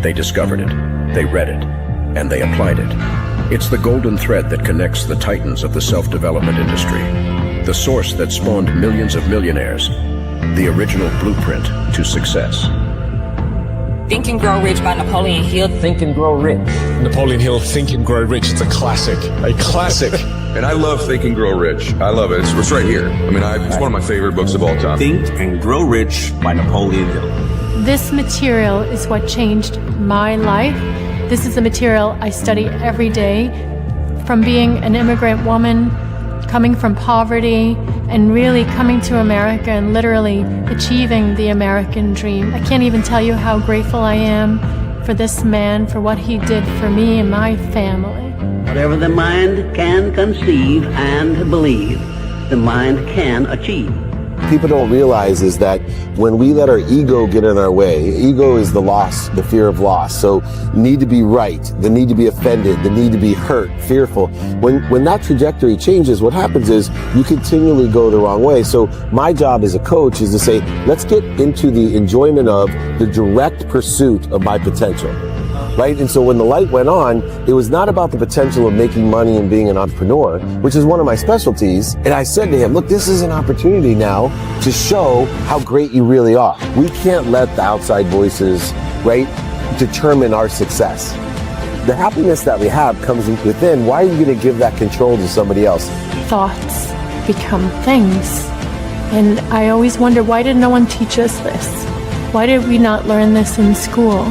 They discovered it, they read it, and they applied it. It's the golden thread that connects the titans of the self-development industry, the source that spawned millions of millionaires, the original blueprint to success. Think and Grow Rich by Napoleon Hill. Think and Grow Rich. Napoleon Hill, Think and Grow Rich. It's a classic. A classic. And I love Think and Grow Rich. I love it. It's right here. I mean, it's one of my favorite books of all time. Think and Grow Rich by Napoleon Hill. This material is what changed my life. This is the material I study every day. From being an immigrant woman, coming from poverty, and really coming to America and literally achieving the American dream. I can't even tell you how grateful I am for this man, for what he did for me and my family. Whatever the mind can conceive and believe, the mind can achieve. People don't realize is that when we let our ego get in our way, ego is the loss, the fear of loss. So need to be right, the need to be offended, the need to be hurt, fearful. When that trajectory changes, what happens is you continually go the wrong way. So my job as a coach is to say, let's get into the enjoyment of the direct pursuit of my potential. Right? And so when the light went on, it was not about the potential of making money and being an entrepreneur, which is one of my specialties. And I said to him, look, this is an opportunity now to show how great you really are. We can't let the outside voices, right, determine our success. The happiness that we have comes within. Why are you going to give that control to somebody else? Thoughts become things. And I always wonder, why did no one teach us this? Why did we not learn this in school?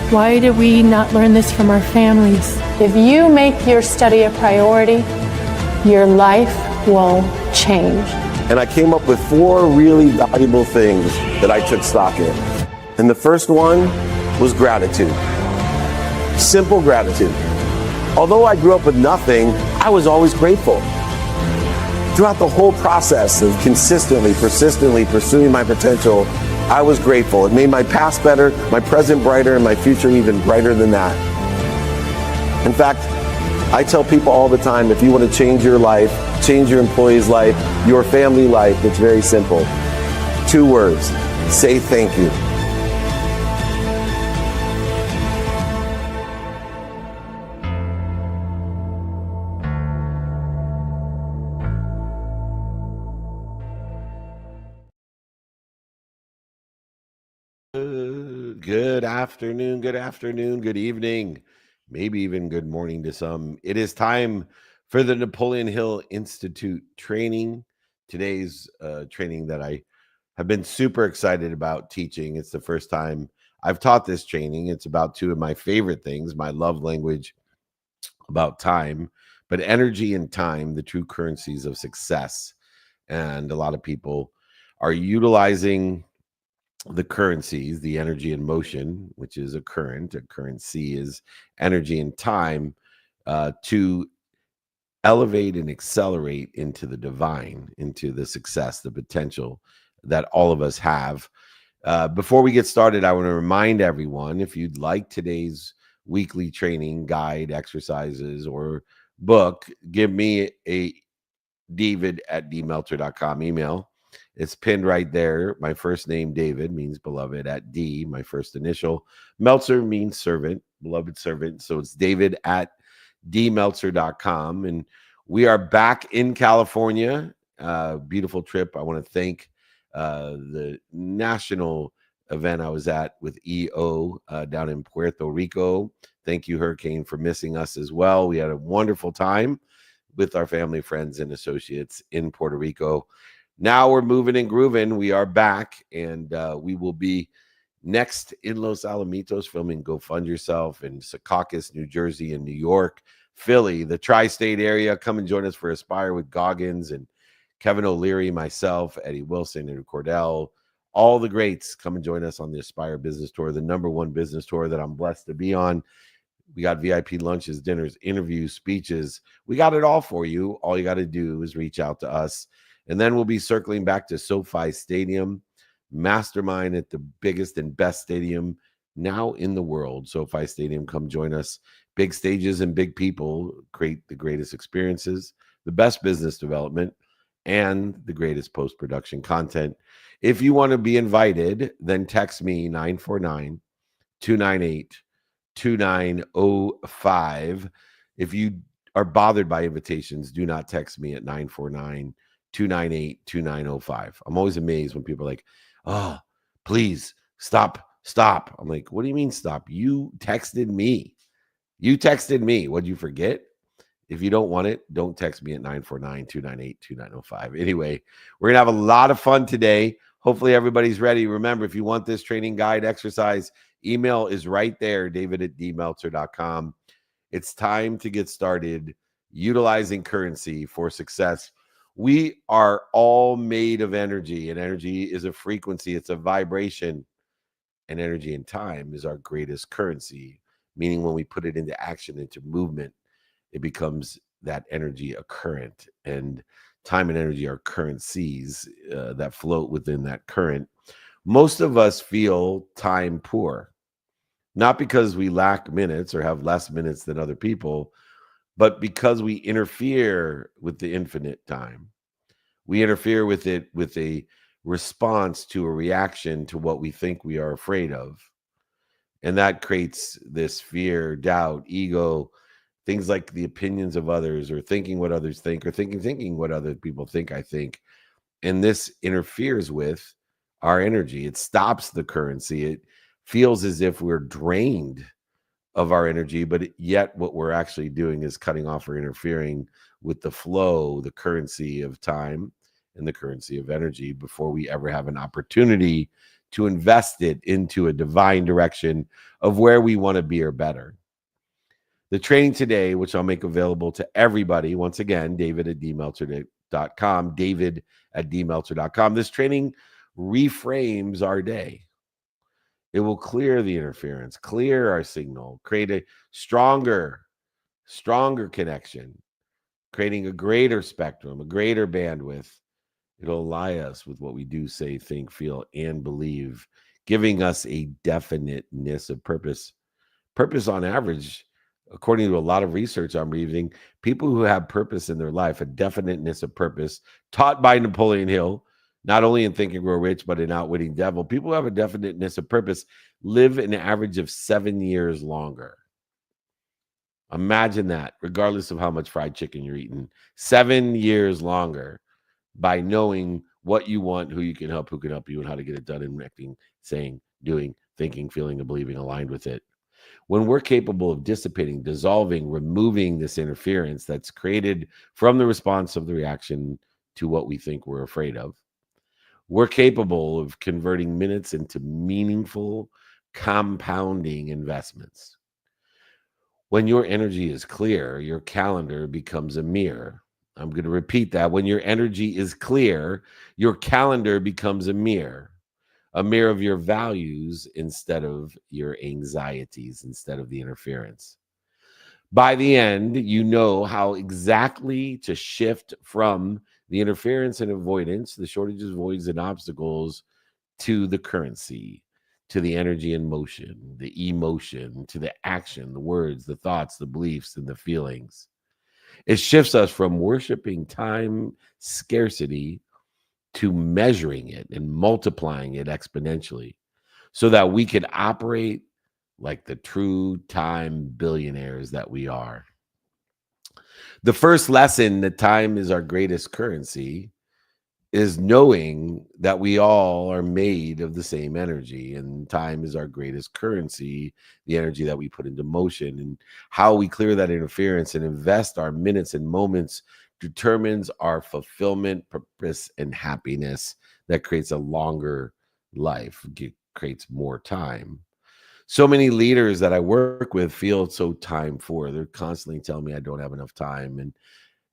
Why did we not learn this from our families? If you make your study a priority, your life will change. And I came up with 4 really valuable things that I took stock in. And the first one was gratitude. Simple gratitude. Although I grew up with nothing, I was always grateful. Throughout the whole process of consistently, persistently pursuing my potential, I was grateful. It made my past better, my present brighter, and my future even brighter than that. In fact, I tell people all the time, if you want to change your life, change your employee's life, your family life, it's very simple. 2 words, say thank you. Good afternoon, good evening, maybe even good morning to some. It is time for the Napoleon Hill Institute training. Today's training that I have been super excited about teaching. It's the first time I've taught this training. It's about 2 of my favorite things, my love language about time, but energy and time, the true currencies of success. And a lot of people are utilizing the currencies, the energy and motion, which is a currency is energy and time, to elevate and accelerate into the divine, into the success, the potential that all of us have. Before we get started, I want to remind everyone, if you'd like today's weekly training guide, exercises, or book, give me a david@dmeltzer.com email. It's pinned right there. My first name, David, means beloved. At D, my first initial. Meltzer means servant, beloved servant. So it's david@dmeltzer.com. And we are back in California. Beautiful trip. I want to thank the national event I was at with EO down in Puerto Rico. Thank you, Hurricane, for missing us as well. We had a wonderful time with our family, friends, and associates in Puerto Rico. Now we're moving and grooving. We are back, and we will be next in Los Alamitos filming Go Fund Yourself in Secaucus, New Jersey, and New York, Philly, the tri-state area. Come and join us for Aspire with Goggins and Kevin O'Leary, myself, Eddie Wilson, and Cordell. All the greats come and join us on the Aspire Business Tour, the #1 business tour that I'm blessed to be on. We got VIP lunches, dinners, interviews, speeches. We got it all for you. All you got to do is reach out to us. And then we'll be circling back to SoFi Stadium, mastermind at the biggest and best stadium now in the world. SoFi Stadium, come join us. Big stages and big people create the greatest experiences, the best business development, and the greatest post-production content. If you want to be invited, then text me 949 298 2905. If you are bothered by invitations, do not text me at 949 298 2905. I'm always amazed when people are like, oh, please stop. I'm like, what do you mean stop? You texted me. What'd you forget? If you don't want it, don't text me at 949 298 2905. Anyway, we're going to have a lot of fun today. Hopefully everybody's ready. Remember, if you want this training guide exercise, email is right there, david@dmeltzer.com. It's time to get started utilizing currency for success. We are all made of energy, and energy is a frequency. It's a vibration, and energy and time is our greatest currency, meaning when we put it into action, into movement, it becomes that energy a current, and time and energy are currencies that float within that current. Most of us feel time poor, not because we lack minutes or have less minutes than other people, but because we interfere with the infinite time. We interfere with it with a response to a reaction to what we think we are afraid of. And that creates this fear, doubt, ego, things like the opinions of others, or thinking what others think, or thinking what other people think I think. And this interferes with our energy. It stops the currency. It feels as if we're drained of our energy, but yet what we're actually doing is cutting off or interfering with the flow, the currency of time and the currency of energy before we ever have an opportunity to invest it into a divine direction of where we want to be or better. The training today, which I'll make available to everybody, once again, david@dmeltzer.com, david@dmeltzer.com. This training reframes our day. It will clear the interference, clear our signal, create a stronger connection, creating a greater spectrum, a greater bandwidth. It'll ally us with what we do, say, think, feel, and believe, giving us a definiteness of purpose. Purpose, on average, according to a lot of research I'm reading, people who have purpose in their life, a definiteness of purpose, taught by Napoleon Hill, not only in Think and Grow Rich, but in Outwitting Devil, people who have a definiteness of purpose live an average of 7 years longer. Imagine that, regardless of how much fried chicken you're eating, 7 years longer by knowing what you want, who you can help, who can help you, and how to get it done, and acting, saying, doing, thinking, feeling, and believing aligned with it. When we're capable of dissipating, dissolving, removing this interference that's created from the response of the reaction to what we think we're afraid of, we're capable of converting minutes into meaningful, compounding investments. When your energy is clear, your calendar becomes a mirror. I'm going to repeat that. When your energy is clear, your calendar becomes a mirror of your values instead of your anxieties, instead of the interference. By the end, you know how exactly to shift from the interference and avoidance, the shortages, voids, and obstacles, to the currency, to the energy and motion, the emotion, to the action, the words, the thoughts, the beliefs, and the feelings. It shifts us from worshiping time scarcity to measuring it and multiplying it exponentially so that we can operate like the true time billionaires that we are. The first lesson that time is our greatest currency is knowing that we all are made of the same energy, and time is our greatest currency, the energy that we put into motion, and how we clear that interference and invest our minutes and moments determines our fulfillment, purpose, and happiness that creates a longer life, creates more time. So many leaders that I work with feel so time poor. They're constantly telling me I don't have enough time. And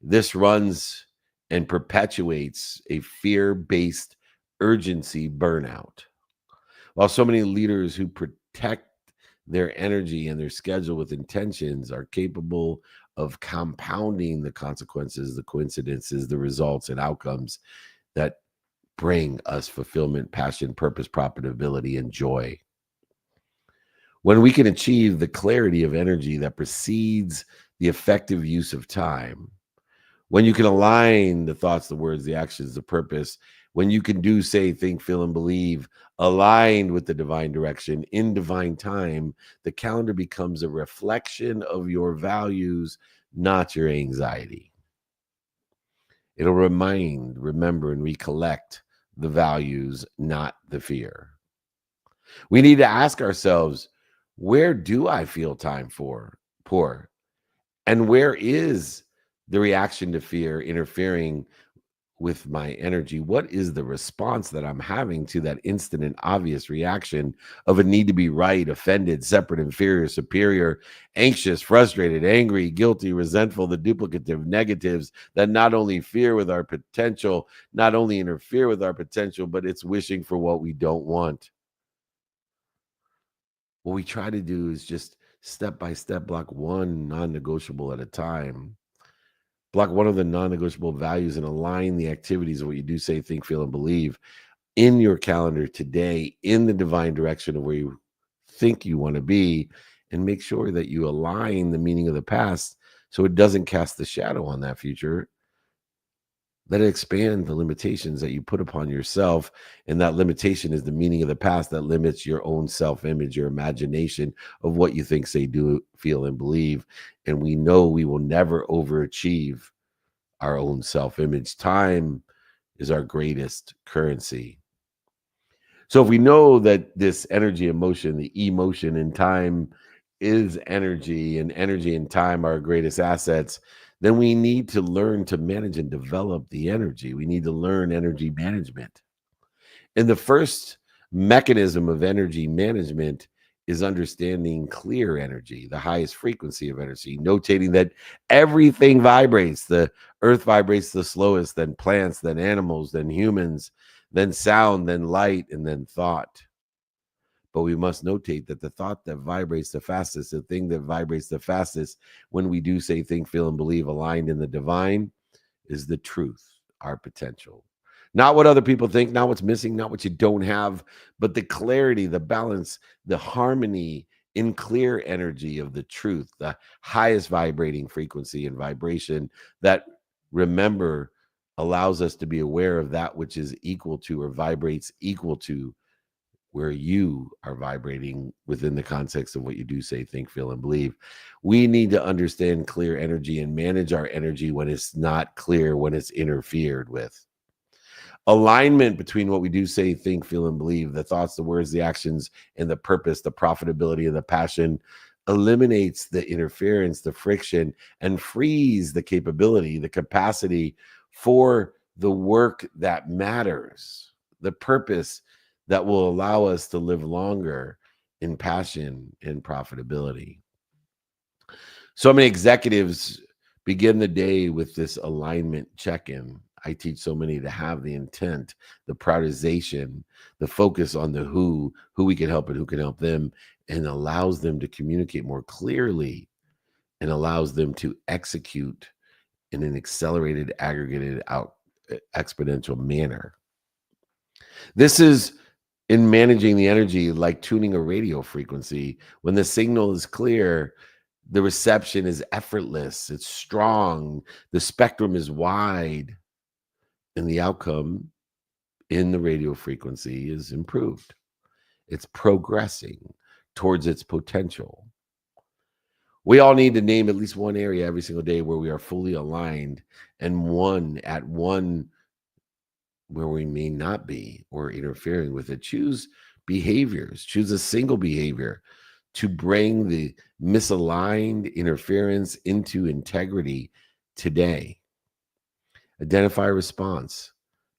this runs and perpetuates a fear-based urgency burnout. While so many leaders who protect their energy and their schedule with intentions are capable of compounding the consequences, the coincidences, the results and outcomes that bring us fulfillment, passion, purpose, profitability, and joy. When we can achieve the clarity of energy that precedes the effective use of time, When you can align the thoughts, the words, the actions, the purpose, when you can do, say, think, feel, and believe, aligned with the divine direction in divine time, the calendar becomes a reflection of your values, not your anxiety. It'll remember, and recollect the values, not the fear. We need to ask ourselves, where do I feel time for poor? And where is the reaction to fear interfering with my energy? What is the response that I'm having to that instant and obvious reaction of a need to be right, offended, separate, inferior, superior, anxious, frustrated, angry, guilty, resentful, the duplicative negatives that not only fear with our potential, not only interfere with our potential, but it's wishing for what we don't want. What we try to do is just step by step block one non-negotiable at a time. Block one of the non-negotiable values and align the activities of what you do, say, think, feel, and believe in your calendar today in the divine direction of where you think you want to be, and make sure that you align the meaning of the past so it doesn't cast the shadow on that future. Let it expand the limitations that you put upon yourself. And that limitation is the meaning of the past that limits your own self-image, your imagination of what you think, say, do, feel, and believe. And we know we will never overachieve our own self-image. Time is our greatest currency. So if we know that this energy, emotion, the emotion and time is energy, and energy and time are our greatest assets, then we need to learn to manage and develop the energy. We need to learn energy management. And the first mechanism of energy management is understanding clear energy, the highest frequency of energy, notating that everything vibrates. The earth vibrates the slowest, then plants, then animals, then humans, then sound, then light, and then thought. But we must notate that the thought that vibrates the fastest, the thing that vibrates the fastest when we do, say, think, feel, and believe aligned in the divine, is the truth, our potential. Not what other people think, not what's missing, not what you don't have, but the clarity, the balance, the harmony in clear energy of the truth, the highest vibrating frequency and vibration that, remember, allows us to be aware of that which is equal to or vibrates equal to where you are vibrating within the context of what you do, say, think, feel, and believe. We need to understand clear energy and manage our energy when it's not clear, when it's interfered with. Alignment between what we do, say, think, feel, and believe, the thoughts, the words, the actions, and the purpose, the profitability, and the passion eliminates the interference, the friction, and frees the capability, the capacity for the work that matters, the purpose that will allow us to live longer in passion and profitability. So many executives begin the day with this alignment check-in. I teach so many to have the intent, the prioritization, the focus on the who we can help and who can help them, and allows them to communicate more clearly and allows them to execute in an accelerated, aggregated, exponential manner. This is in managing the energy like tuning a radio frequency. When the signal is clear, the reception is effortless, it's strong, the spectrum is wide, and the outcome in the radio frequency is improved. It's progressing towards its potential. We all need to name at least one area every single day where we are fully aligned, and one where we may not be or interfering with it. Choose behaviors, choose a single behavior to bring the misaligned interference into integrity today. Identify a response,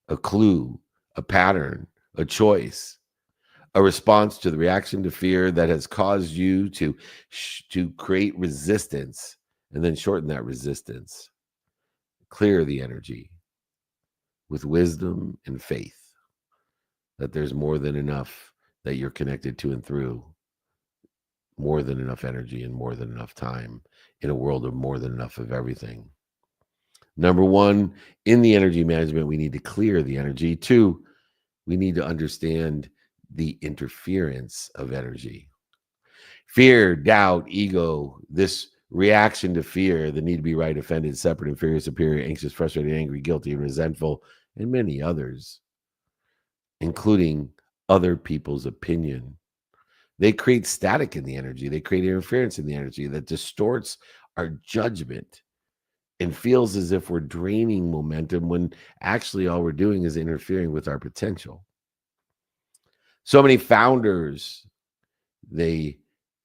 a clue, a pattern, a choice, a response to the reaction to fear that has caused you to create resistance, and then shorten that resistance. Clear the energy with wisdom and faith that there's more than enough that you're connected to and through, more than enough energy and more than enough time in a world of more than enough of everything. Number one, in the energy management, we need to clear the energy. Two, we need to understand the interference of energy. Fear, doubt, ego, this reaction to fear, the need to be right, offended, separate, inferior, superior, anxious, frustrated, angry, guilty, resentful, and many others, including other people's opinion. They create static in the energy. They create interference in the energy that distorts our judgment and feels as if we're draining momentum when actually all we're doing is interfering with our potential. So many founders, they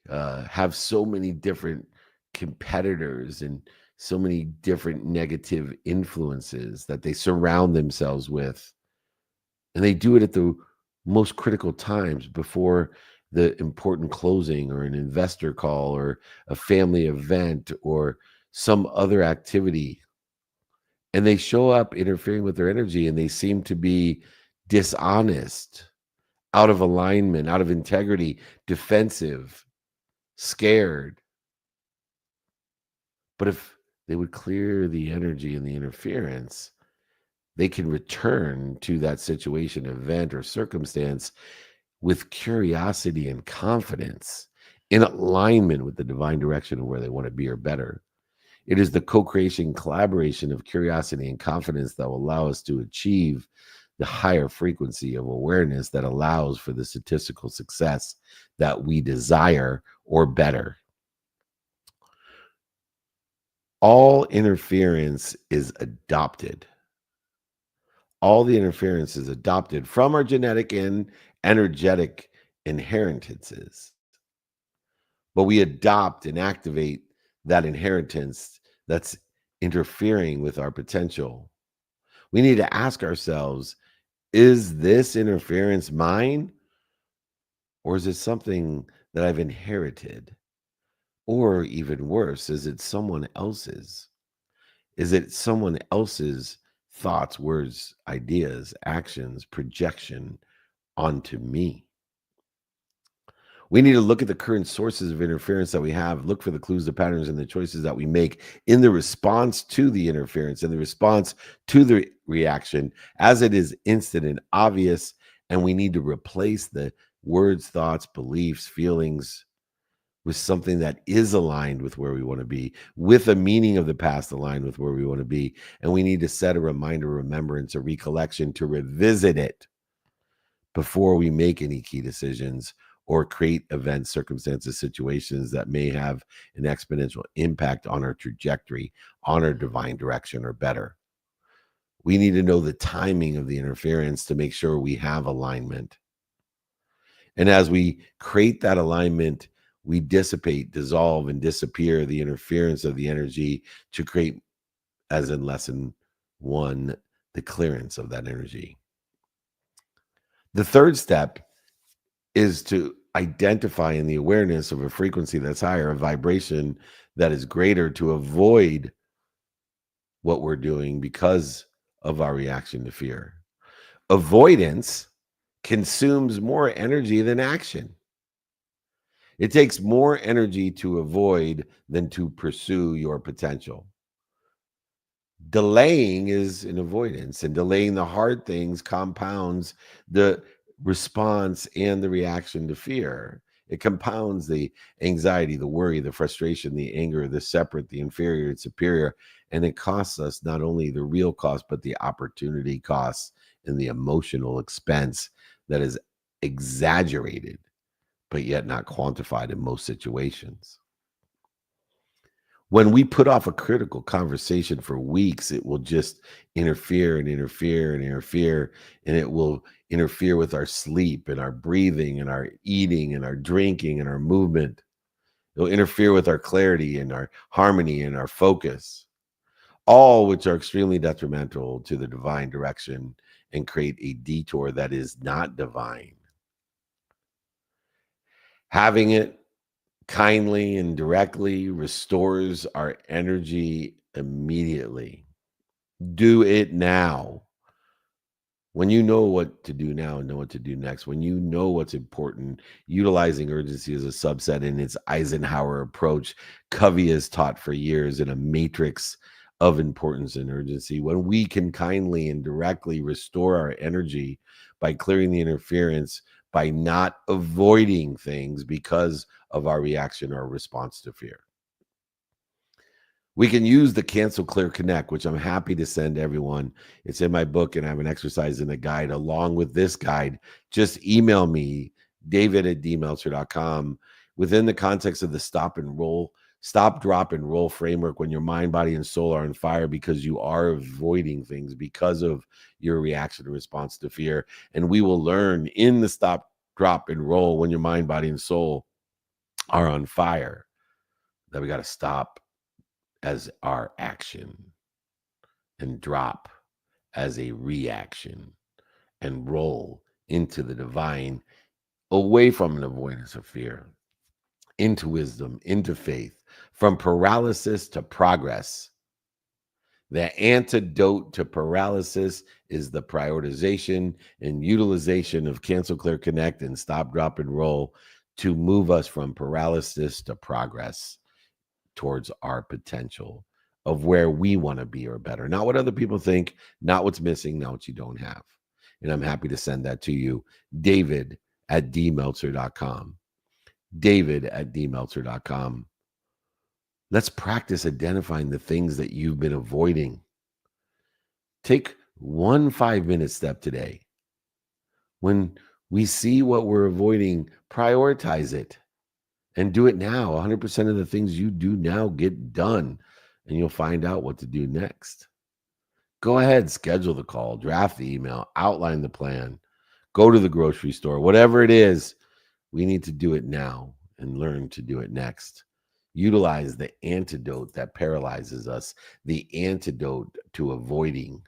have so many different competitors and so many different negative influences that they surround themselves with. And they do it at the most critical times before the important closing or an investor call or a family event or some other activity. And they show up interfering with their energy and they seem to be dishonest, out of alignment, out of integrity, defensive, scared. But if they would clear the energy and the interference, they can return to that situation, event, or circumstance with curiosity and confidence in alignment with the divine direction of where they want to be or better. It is the co-creation, collaboration of curiosity and confidence that will allow us to achieve the higher frequency of awareness that allows for the statistical success that we desire or better. All interference is adopted. All the interference is adopted from our genetic and energetic inheritances. But we adopt and activate that inheritance that's interfering with our potential. We need to ask ourselves, is this interference mine? Or is it something that I've inherited? Or even worse, is it someone else's? Is it someone else's thoughts, words, ideas, actions, projection onto me? We need to look at the current sources of interference that we have, look for the clues, the patterns, and the choices that we make in the response to the interference and the response to the reaction as it is instant and obvious. And we need to replace the words, thoughts, beliefs, feelings with something that is aligned with where we want to be, with a meaning of the past aligned with where we want to be. And we need to set a reminder, remembrance, a recollection to revisit it before we make any key decisions or create events, circumstances, situations that may have an exponential impact on our trajectory, on our divine direction, or better. We need to know the timing of the interference to make sure we have alignment. And as we create that alignment, we dissipate, dissolve, and disappear the interference of the energy to create, as in lesson 1, the clearance of that energy. The third step is to identify in the awareness of a frequency that's higher, a vibration that is greater, to avoid what we're doing because of our reaction to fear. Avoidance consumes more energy than action. It takes more energy to avoid than to pursue your potential. Delaying is an avoidance, and delaying the hard things compounds the response and the reaction to fear. It compounds the anxiety, the worry, the frustration, the anger, the separate, the inferior, and superior. And it costs us not only the real cost, but the opportunity costs and the emotional expense that is exaggerated, but yet not quantified in most situations. When we put off a critical conversation for weeks, it will just interfere and interfere and interfere, and it will interfere with our sleep and our breathing and our eating and our drinking and our movement. It'll interfere with our clarity and our harmony and our focus, all which are extremely detrimental to the divine direction and create a detour that is not divine. Having it kindly and directly restores our energy immediately. Do it now. When you know what to do now and know what to do next, when you know what's important, utilizing urgency as a subset in its Eisenhower approach, Covey has taught for years in a matrix of importance and urgency. When we can kindly and directly restore our energy by clearing the interference, by not avoiding things because of our reaction or response to fear. We can use the Cancel Clear Connect, which I'm happy to send everyone. It's in my book, and I have an exercise and a guide along with this guide. Just email me, david@dmeltzer.com, within the context of the stop, drop, and roll framework when your mind, body, and soul are on fire because you are avoiding things because of your reaction and response to fear. And we will learn in the stop, drop, and roll when your mind, body, and soul are on fire that we got to stop as our action and drop as a reaction and roll into the divine, away from an avoidance of fear, into wisdom, into faith, from paralysis to progress. The antidote to paralysis is the prioritization and utilization of Cancel, Clear, Connect, and Stop, Drop, and Roll to move us from paralysis to progress towards our potential of where we want to be or better. Not what other people think, not what's missing, not what you don't have. And I'm happy to send that to you. David@dmeltzer.com. David@dmeltzer.com. Let's practice identifying the things that you've been avoiding. Take one 5-minute step today. When we see what we're avoiding, prioritize it and do it now. 100% of the things you do now get done, and you'll find out what to do next. Go ahead, schedule the call, draft the email, outline the plan, go to the grocery store, whatever it is. We need to do it now and learn to do it next. Utilize the antidote that paralyzes us, the antidote to avoiding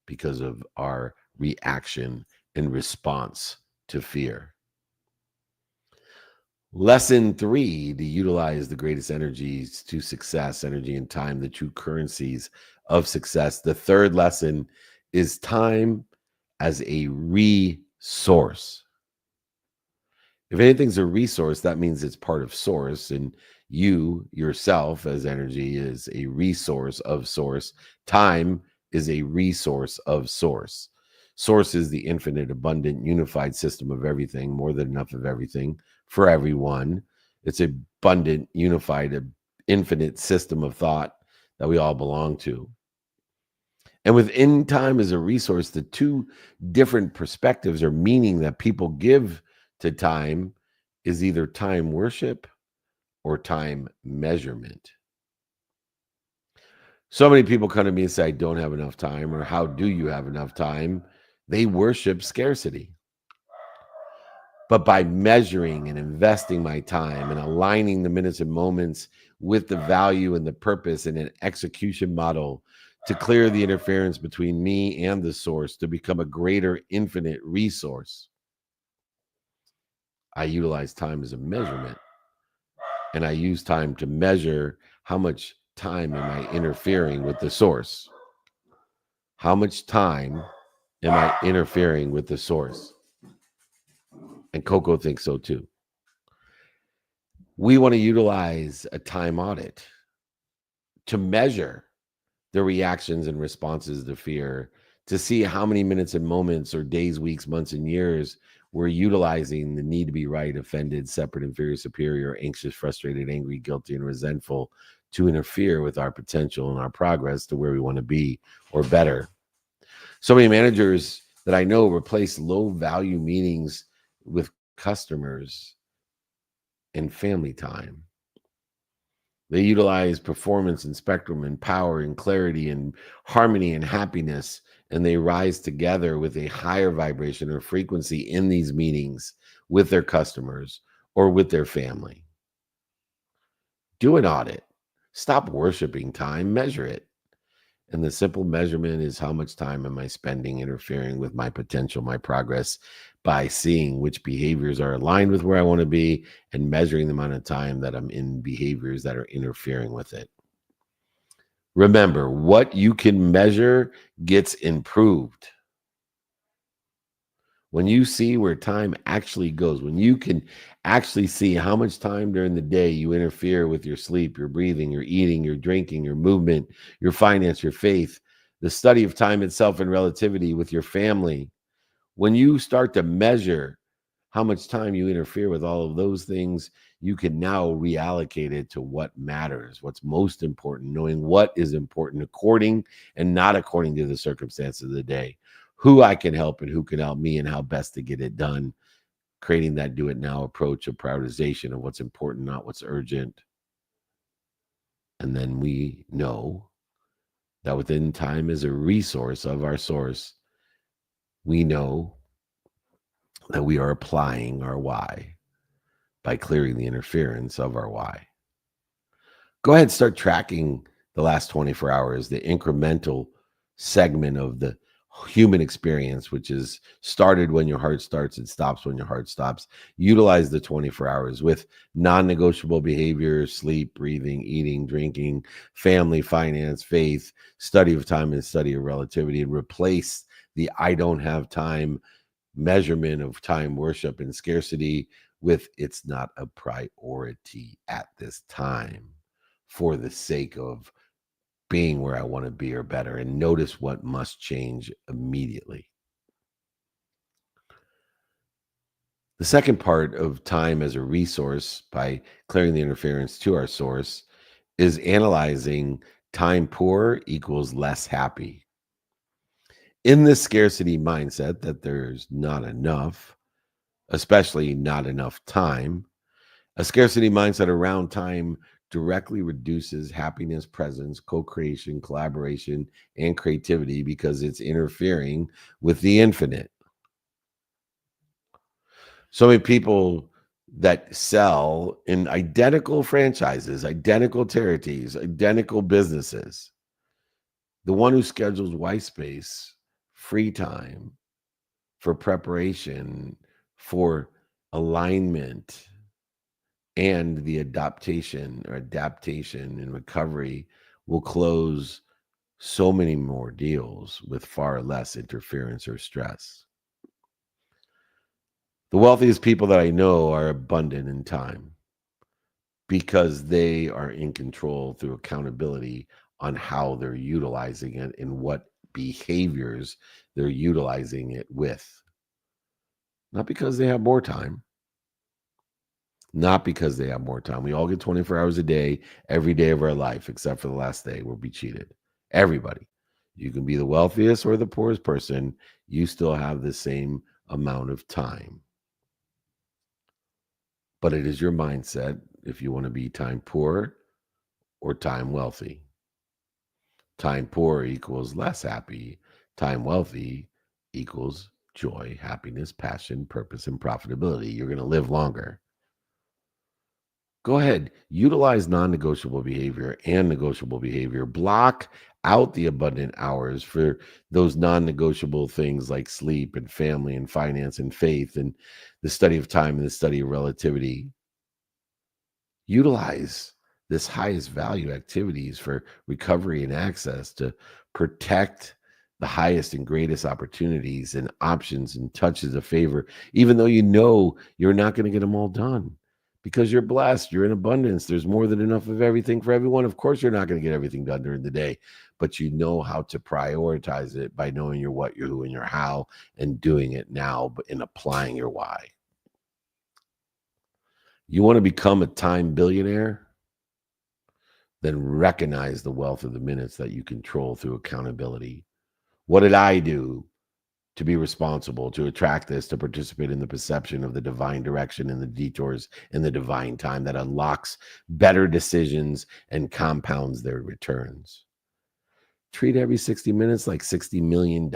because of our reaction and response to fear. Lesson 3, to utilize the greatest energies to success, energy and time, the true currencies of success. The third lesson is time as a resource. If anything's a resource, that means it's part of source, and you yourself as energy is a resource of source. Time is a resource of source. Source is the infinite, abundant, unified system of everything, more than enough of everything for everyone. It's abundant, unified, infinite system of thought that we all belong to. And within time as a resource, the two different perspectives or meaning that people give to time is either time worship or time measurement. So many people come to me and say, I don't have enough time, or how do you have enough time? They worship scarcity. But by measuring and investing my time and aligning the minutes and moments with the value and the purpose and an execution model to clear the interference between me and the source to become a greater infinite resource, I utilize time as a measurement. And I use time to measure how much time am I interfering with the source. How much time am I interfering with the source? And Coco thinks so too. We want to utilize a time audit to measure the reactions and responses to fear, to see how many minutes and moments or days, weeks, months, and years we're utilizing the need to be right, offended, separate, inferior, superior, anxious, frustrated, angry, guilty, and resentful to interfere with our potential and our progress to where we want to be or better. So many managers that I know replace low value meetings with customers and family time. They utilize performance and spectrum and power and clarity and harmony and happiness, and they rise together with a higher vibration or frequency in these meetings with their customers or with their family. Do an audit. Stop worshiping time, measure it. And the simple measurement is how much time am I spending interfering with my potential, my progress, by seeing which behaviors are aligned with where I want to be and measuring the amount of time that I'm in behaviors that are interfering with it. Remember, what you can measure gets improved. When you see where time actually goes, when you can actually see how much time during the day you interfere with your sleep, your breathing, your eating, your drinking, your movement, your finance, your faith, the study of time itself and relativity with your family, when you start to measure how much time you interfere with all of those things, you can now reallocate it to what matters, what's most important, knowing what is important according and not according to the circumstances of the day, who I can help and who can help me, and how best to get it done, creating that do it now approach of prioritization of what's important, not what's urgent. And then we know that within time is a resource of our source. We know that we are applying our why by clearing the interference of our why. Go ahead and start tracking the last 24 hours, the incremental segment of the human experience, which is started when your heart starts and stops when your heart stops. Utilize the 24 hours with non-negotiable behavior, sleep, breathing, eating, drinking, family, finance, faith, study of time, and study of relativity, and replace the I don't have time measurement of time, worship, and scarcity with it's not a priority at this time for the sake of being where I want to be or better, and notice what must change immediately. The second part of time as a resource by clearing the interference to our source is analyzing time poor equals less happy. In this scarcity mindset that there's not enough, especially not enough time, a scarcity mindset around time directly reduces happiness, presence, co-creation, collaboration, and creativity because it's interfering with the infinite. So many people that sell in identical franchises, identical territories, identical businesses, the one who schedules white space, free time for preparation, for alignment, and the adaptation and recovery will close so many more deals with far less interference or stress. The wealthiest people that I know are abundant in time because they are in control through accountability on how they're utilizing it and what behaviors they're utilizing it with. Not because they have more time. Not because they have more time. We all get 24 hours a day, every day of our life, except for the last day. We'll be cheated. Everybody. You can be the wealthiest or the poorest person. You still have the same amount of time. But it is your mindset if you want to be time poor or time wealthy. Time poor equals less happy. Time wealthy equals joy, happiness, passion, purpose, and profitability. You're going to live longer. Go ahead, utilize non-negotiable behavior and negotiable behavior. Block out the abundant hours for those non-negotiable things like sleep and family and finance and faith and the study of time and the study of relativity. Utilize this highest value activities for recovery and access to protect the highest and greatest opportunities and options and touches of favor, even though you know you're not going to get them all done. Because you're blessed, you're in abundance. There's more than enough of everything for everyone. Of course, you're not going to get everything done during the day, but you know how to prioritize it by knowing your what, your who, and your how, and doing it now, but in applying your why. You want to become a time billionaire? Then recognize the wealth of the minutes that you control through accountability. What did I do to be responsible, to attract this, to participate in the perception of the divine direction and the detours in the divine time that unlocks better decisions and compounds their returns? Treat every 60 minutes like $60 million.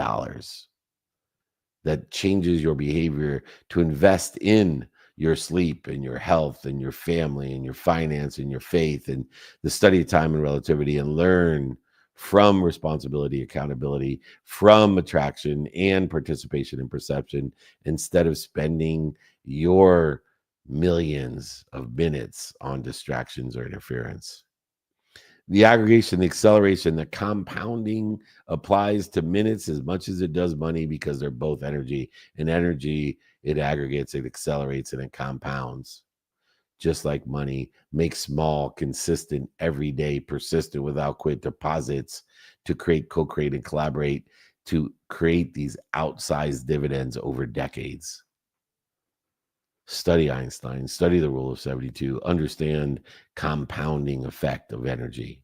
That changes your behavior to invest in your sleep and your health and your family and your finance and your faith and the study of time and relativity, and learn from responsibility, accountability, from attraction and participation and perception, instead of spending your millions of minutes on distractions or interference. The aggregation, the acceleration, the compounding applies to minutes as much as it does money, because they're both energy. And energy, it aggregates, it accelerates, and it compounds. Just like money, make small, consistent, everyday, persistent, without quit deposits to create, co-create, and collaborate to create these outsized dividends over decades. Study Einstein, study the rule of 72, understand compounding effect of energy.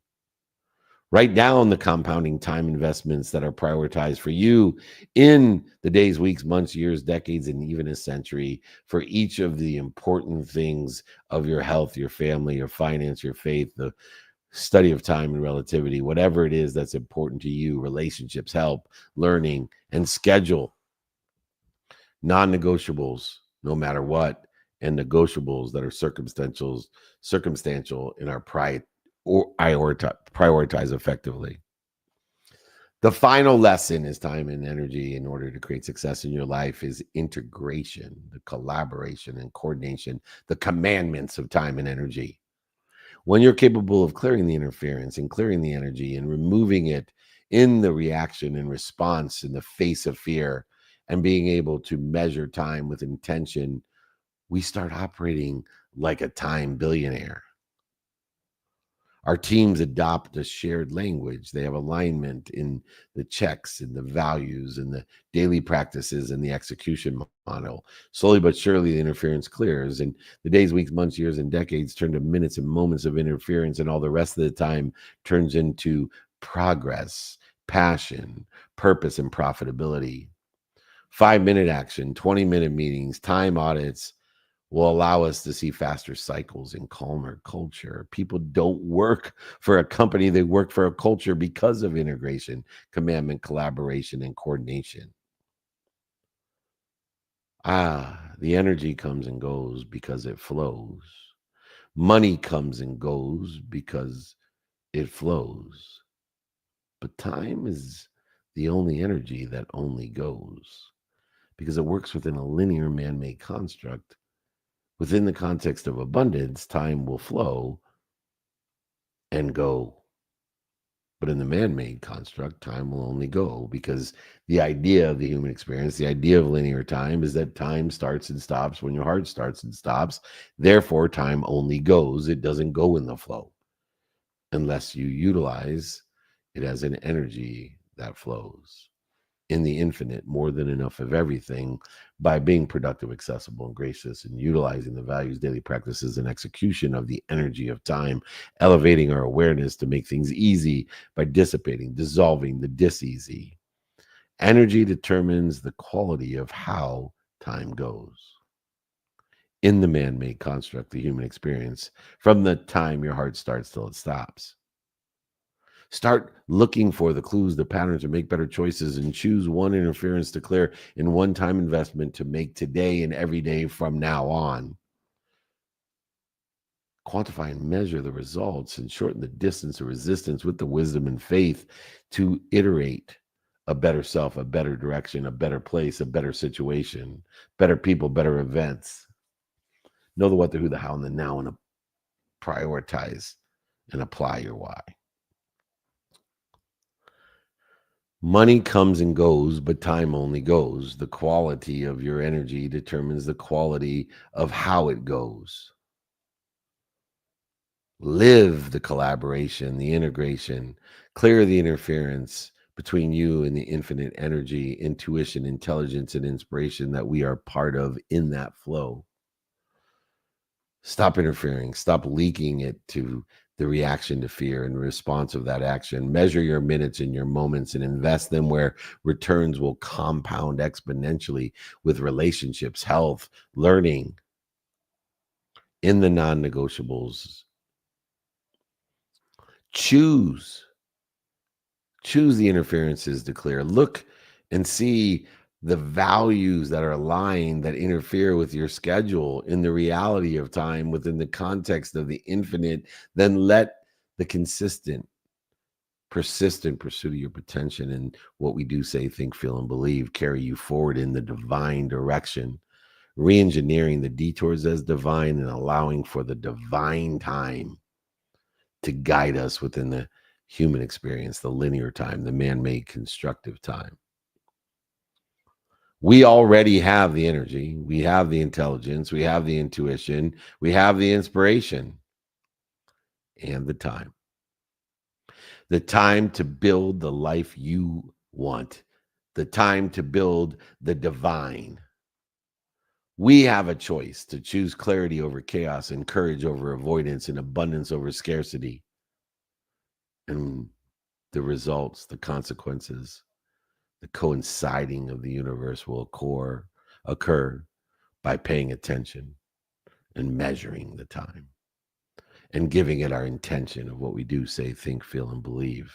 Write down the compounding time investments that are prioritized for you in the days, weeks, months, years, decades, and even a century for each of the important things of your health, your family, your finance, your faith, the study of time and relativity, whatever it is that's important to you, relationships, help, learning, and schedule. Non-negotiables, no matter what, and negotiables that are circumstantial in our prioritize effectively. The final lesson is time and energy in order to create success in your life is integration, the collaboration and coordination, the commandments of time and energy. When you're capable of clearing the interference and clearing the energy and removing it in the reaction and response in the face of fear and being able to measure time with intention, we start operating like a time billionaire. Our teams adopt a shared language. They have alignment in the checks and the values and the daily practices and the execution model. Slowly but surely, the interference clears, and the days, weeks, months, years, and decades turn to minutes and moments of interference, and all the rest of the time turns into progress, passion, purpose, and profitability. 5-minute action, 20-minute meetings, time audits, will allow us to see faster cycles and calmer culture. People don't work for a company, they work for a culture because of integration, commandment, collaboration, and coordination. The energy comes and goes because it flows. Money comes and goes because it flows. But time is the only energy that only goes because it works within a linear man-made construct. Within the context of abundance, time will flow and go. But in the man-made construct, time will only go because the idea of the human experience, the idea of linear time is that time starts and stops when your heart starts and stops. Therefore, time only goes. It doesn't go in the flow unless you utilize it as an energy that flows. In the infinite, more than enough of everything, by being productive, accessible, and gracious, and utilizing the values, daily practices, and execution of the energy of time, elevating our awareness to make things easy by dissipating, dissolving the dis-easy. Energy determines the quality of how time goes. In the man-made construct, the human experience, from the time your heart starts till it stops. Start looking for the clues, the patterns, to make better choices, and choose one interference to clear in one time investment to make today and every day from now on. Quantify and measure the results and shorten the distance of resistance with the wisdom and faith to iterate a better self, a better direction, a better place, a better situation, better people, better events. Know the what, the who, the how, and the now, and prioritize and apply your why. Money comes and goes, but time only goes. The quality of your energy determines the quality of how it goes. Live the collaboration, the integration, clear the interference between you and the infinite energy, intuition, intelligence, and inspiration that we are part of in that flow. Stop interfering, stop leaking it to the reaction to fear and response of that action. Measure your minutes and your moments and invest them where returns will compound exponentially with relationships, health, learning. In the non-negotiables, choose the interferences to clear. Look and see the values that are aligned that interfere with your schedule in the reality of time within the context of the infinite. Then let the consistent, persistent pursuit of your potential and what we do say, think, feel, and believe carry you forward in the divine direction, re-engineering the detours as divine and allowing for the divine time to guide us within the human experience, the linear time, the man-made constructive time. We already have the energy, we have the intelligence, we have the intuition, we have the inspiration, and the time. The time to build the life you want, the time to build the divine. We have a choice to choose clarity over chaos and courage over avoidance and abundance over scarcity. And the results, the consequences, the coinciding of the universe will occur by paying attention and measuring the time and giving it our intention of what we do, say, think, feel, and believe.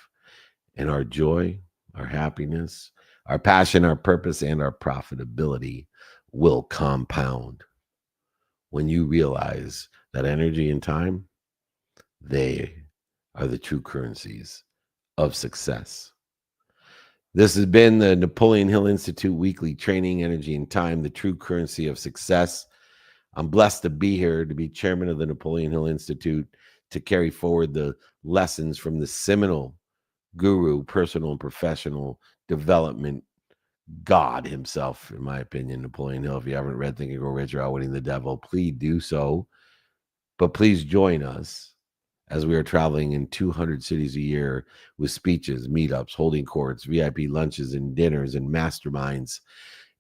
And our joy, our happiness, our passion, our purpose, and our profitability will compound when you realize that energy and time, they are the true currencies of success. This has been the Napoleon Hill Institute Weekly Training, Energy and Time, the true currency of success. I'm blessed to be here, to be chairman of the Napoleon Hill Institute, to carry forward the lessons from the seminal guru, personal and professional development God himself, in my opinion, Napoleon Hill. If you haven't read Think and Grow Rich or Outwitting the Devil, please do so. But please join us as we are traveling in 200 cities a year with speeches, meetups, holding courts, VIP lunches and dinners and masterminds,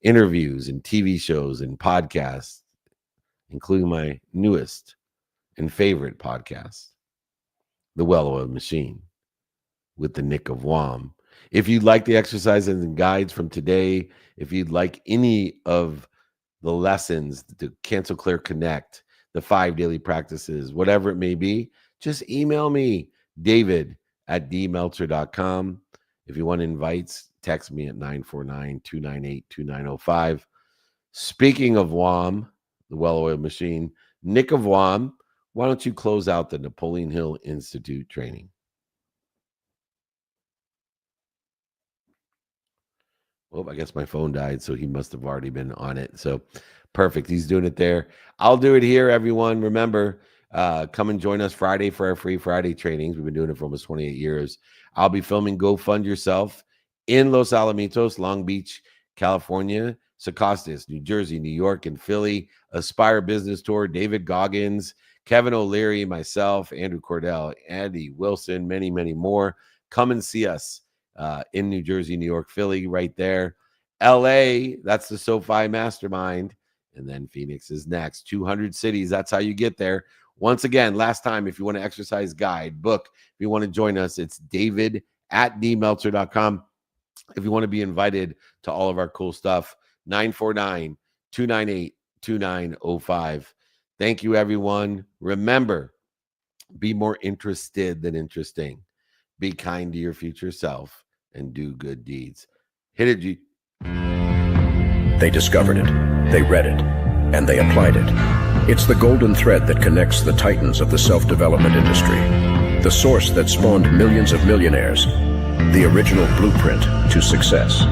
interviews and TV shows and podcasts, including my newest and favorite podcast, The Well-Oiled Machine, with the Nick of Wham. If you'd like the exercises and guides from today, if you'd like any of the lessons, to cancel, clear, connect, the 5 daily practices, whatever it may be, just email me, david@dmeltzer.com. If you want invites, text me at 949-298-2905. Speaking of Wham, the Well-Oiled Machine, Nick of Wham, why don't you close out the Napoleon Hill Institute training? Well, I guess my phone died, so he must have already been on it. So perfect. He's doing it there. I'll do it here, everyone. Remember, come and join us Friday for our free Friday trainings. We've been doing it for almost 28 years. I'll be filming Go Fund Yourself in Los Alamitos, Long Beach, California, Secaucus, New Jersey, New York, and Philly. Aspire Business Tour, David Goggins, Kevin O'Leary, myself, Andrew Cordell, Andy Wilson, many, many more. Come and see us in New Jersey, New York, Philly, right there. LA, that's the SoFi Mastermind. And then Phoenix is next. 200 cities, that's how you get there. Once again, last time, if you want to exercise guide, book, if you want to join us, it's david@dmeltzer.com. If you want to be invited to all of our cool stuff, 949-298-2905. Thank you, everyone. Remember, be more interested than interesting. Be kind to your future self and do good deeds. Hit it, G. They discovered it, they read it, and they applied it. It's the golden thread that connects the titans of the self-development industry, the source that spawned millions of millionaires, the original blueprint to success.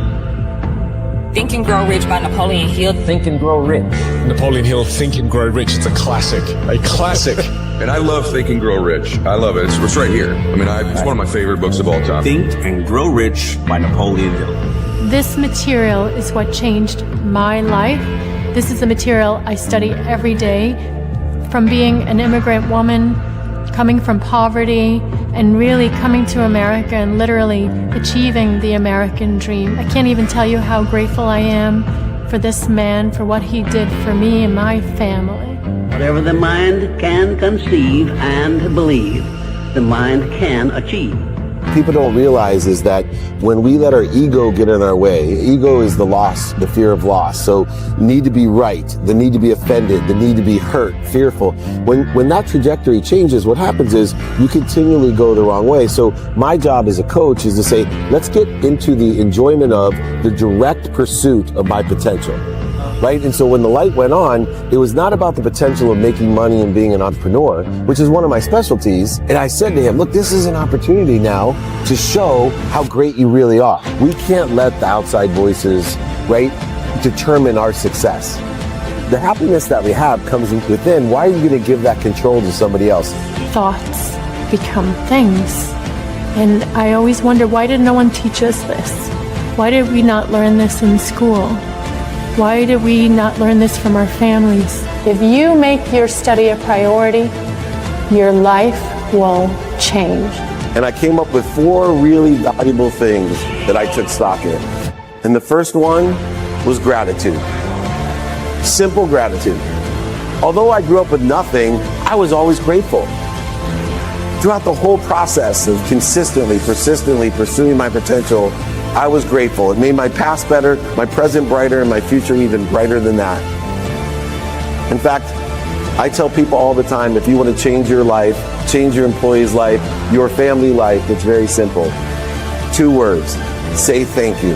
Think and Grow Rich by Napoleon Hill. Think and Grow Rich. Napoleon Hill, Think and Grow Rich. It's a classic. A classic. And I love Think and Grow Rich. I love it. It's right here. I mean, it's one of my favorite books of all time. Think and Grow Rich by Napoleon Hill. This material is what changed my life. This is the material I study every day. From being an immigrant woman, coming from poverty, and really coming to America and literally achieving the American dream. I can't even tell you how grateful I am for this man, for what he did for me and my family. Whatever the mind can conceive and believe, the mind can achieve. People don't realize is that when we let our ego get in our way, ego is the loss, the fear of loss. So need to be right, the need to be offended, the need to be hurt, fearful. When that trajectory changes, what happens is you continually go the wrong way. So my job as a coach is to say, let's get into the enjoyment of the direct pursuit of my potential. Right? And so when the light went on, it was not about the potential of making money and being an entrepreneur, which is one of my specialties. And I said to him, look, this is an opportunity now to show how great you really are. We can't let the outside voices, right, determine our success. The happiness that we have comes within. Why are you going to give that control to somebody else? Thoughts become things. And I always wonder, why did no one teach us this? Why did we not learn this in school? Why did we not learn this from our families? If you make your study a priority, your life will change. And I came up with 4 really valuable things that I took stock in. And the first one was gratitude. Simple gratitude. Although I grew up with nothing, I was always grateful. Throughout the whole process of consistently, persistently pursuing my potential, I was grateful. It made my past better, my present brighter, and my future even brighter than that. In fact, I tell people all the time, if you want to change your life, change your employee's life, your family life, it's very simple. 2 words: say thank you.